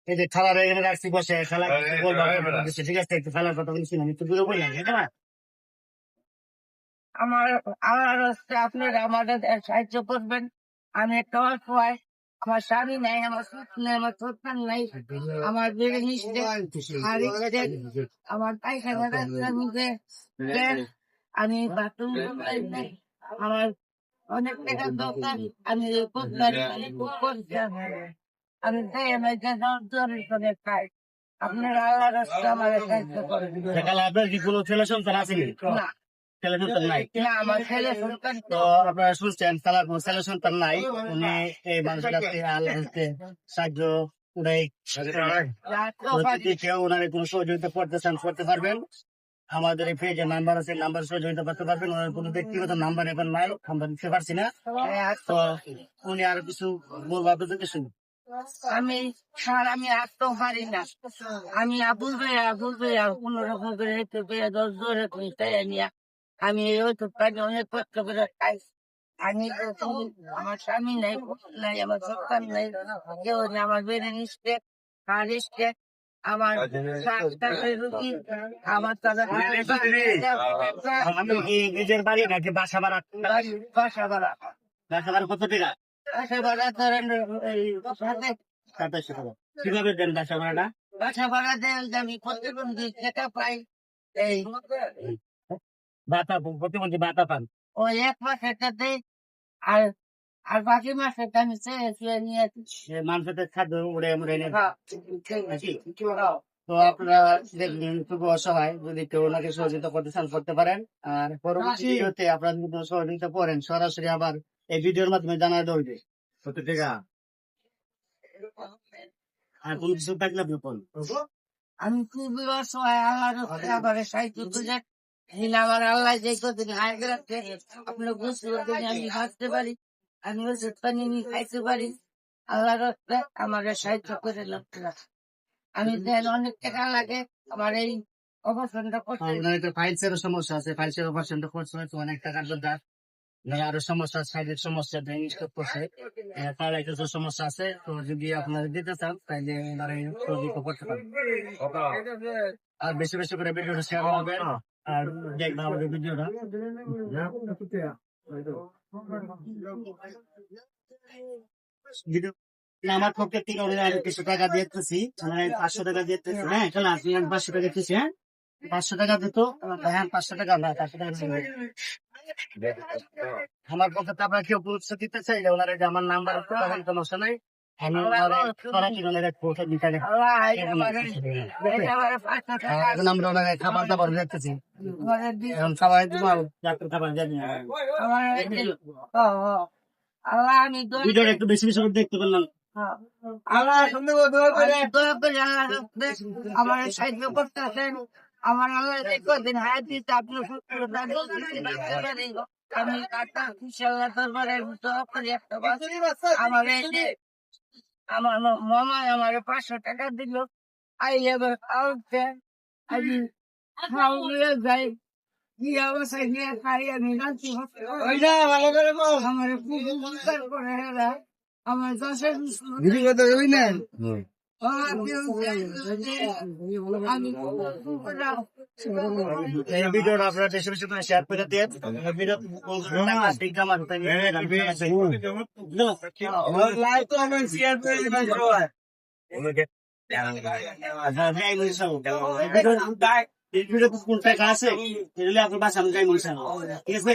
এই যে খেলার এখানে রাখছি বসে খেলা বলবো ঠিক আছে একটু খেলার কথা বলছি আমি একটু দূরে বললাম হ্যাঁ আমার আমার হচ্ছে আপনারা আমাদের সাহায্য করবেন। আমি একটা অসহায়, আমার স্বামী নাই, আমার শ্বশুর নাই, আমার সন্তান নাই, আমার বেড়ে নিচ্ছে আমার পায়খানা রাস্তার মধ্যে গ্যাস, আমি বাথরুম নাই, আমার অনেক টাকার দরকার। আমি আমি চাই আমার জোরের করে খাই। আপনারা আল্লাহ রাস্তা আমার সাহায্য করেন। খেলা আপনার কি কোনো ছেলে সন্তান আসেনি না ছেলে সন্তান নাই না, আমার ছেলে সন্তান তো আপনারা শুনছেন খেলার কোনো ছেলে সন্তান নাই উনি এই মানুষের কাছে আল্লাহ হচ্ছে সাহায্য উনাই যদি কেউ ওনার কোনো সহযোগিতা করতে চান করতে পারবেন আমাদের এই পেজের নাম্বার আছে নাম্বার সহযোগিতা করতে পারবেন ওনার কোনো ব্যক্তিগত নাম্বার এখন নাই আমরা দিতে পারছি না তো উনি আর কিছু বলবো আপনাদের কিছু আমি স্যার, আমি আসতেও পারি না। আমি আবুল ভাইয়া কোন রকম করে হেঁটে পেয়ে 10 জোরে নিয়ে আমি ওই তো পানি অনেক কষ্ট করে খাই। আমি তো আমার স্বামী নাই, নাই আমার সন্তান নাই, কেউ নেই, আমার বেড়ে নিচ্ছে আর এসছে আমার রুগী, আমার তাদের আমি কি নিজের বাড়ি নাকি বাসা ভাড়া বাসা ভাড়া বাসা ভাড়া কত টাকা বাসা ভাড়া ধরেন এই 2700 টাকা কিভাবে দেন বাসা ভাড়াটা বাসা ভাড়া দেন যে আমি প্রতিবন্ধী টাকা পাই। এই ভাতা প্রতিবন্ধী ভাতা পান ওই 1 মাসেরটা দেই, আর আর বাকি মাসেরটা আমি চেয়ে নিয়ে মানুষের খাদ্য উড়ে উড়ে নিয়ে হ্যাঁ। তো আপনারা দেখবেন খুব অসহায় যদি কেউ ওনাকে সহযোগিতা করতে চান করতে পারেন আর পরবর্তী ভিডিওতে আপনারা যদি কোনো সহযোগিতা করেন সরাসরি আবার এই ভিডিওর মাধ্যমে জানা দেবে কত টাকা আর কোন কিছু থাকলে আপনি বলুন আমি খুবই অসহায়, আল্লাহর আবার সাহায্য করে আমার আল্লাহ যে কদিন আগে রাখতে আপনার বুঝতে পারবেন আমি হাসতে পারি, আমি ওষুধ পানি নিয়ে খাইতে পারি। আল্লাহ রাখতে আমার সাহায্য করে লোকরা। আমি দেন অনেক টাকা লাগে আমার এই অপারেশনটা করতে। আপনার একটা ফাইলসের সমস্যা আছে ফাইলসের অপারেশনটা করতে হয় তো অনেক টাকার দরকার আরো সমস্যা শারীরিক সমস্যা স্ট্রোক করছে প্যারালাইসিসের সমস্যা আছে তো যদি আপনারা দিতে চান তাহলে ওনারা সহযোগিতা করতে পারেন আর বেশি বেশি করে ভিডিওটা শেয়ার করবেন আর দেখবেন আমাদের ভিডিওটা ভিডিও আমার পক্ষের থেকে আমি কিছু টাকা দিতেছি 500 টাকা দিতেছি হ্যাঁ চলো আপনি 500 টাকা দিচ্ছি হ্যাঁ 500 টাকা দিত হ্যাঁ 500 টাকা না 500 টাকা আমার পক্ষে তো আপনার কেউ পরিচয় দিতে চাইলে ওনারা যে আমার নাম্বার সমস্যা নাই আমি এখন আমরা ওনাকে খাবার দাবার দেখতেছি এখন সবাই খাবার জানি আল্লাহ আমি ভিডিওটা একটু বেশি বেশি করে দেখতে পারলাম আল্লাহ আমার সাহায্য করতেছেন। আমার আল্লাহ কদিন হায়াত দিতে আপনি আমি আমার আমার মামা আমার 500 টাকা দিল আই এবার খাওয়াতে আমি খাওয়া যাই কি অবস্থায় নিয়ে খাই আমি জানছি আমার খুব উপকার করে এরা আমার 10-এর এই ভিডিওটা আপনারা বেশি বেশি করে শেয়ার করে দিয়ে ভিডিও কোন টাকা আছে আপনার বাসা আমি যাই ঠিক আছে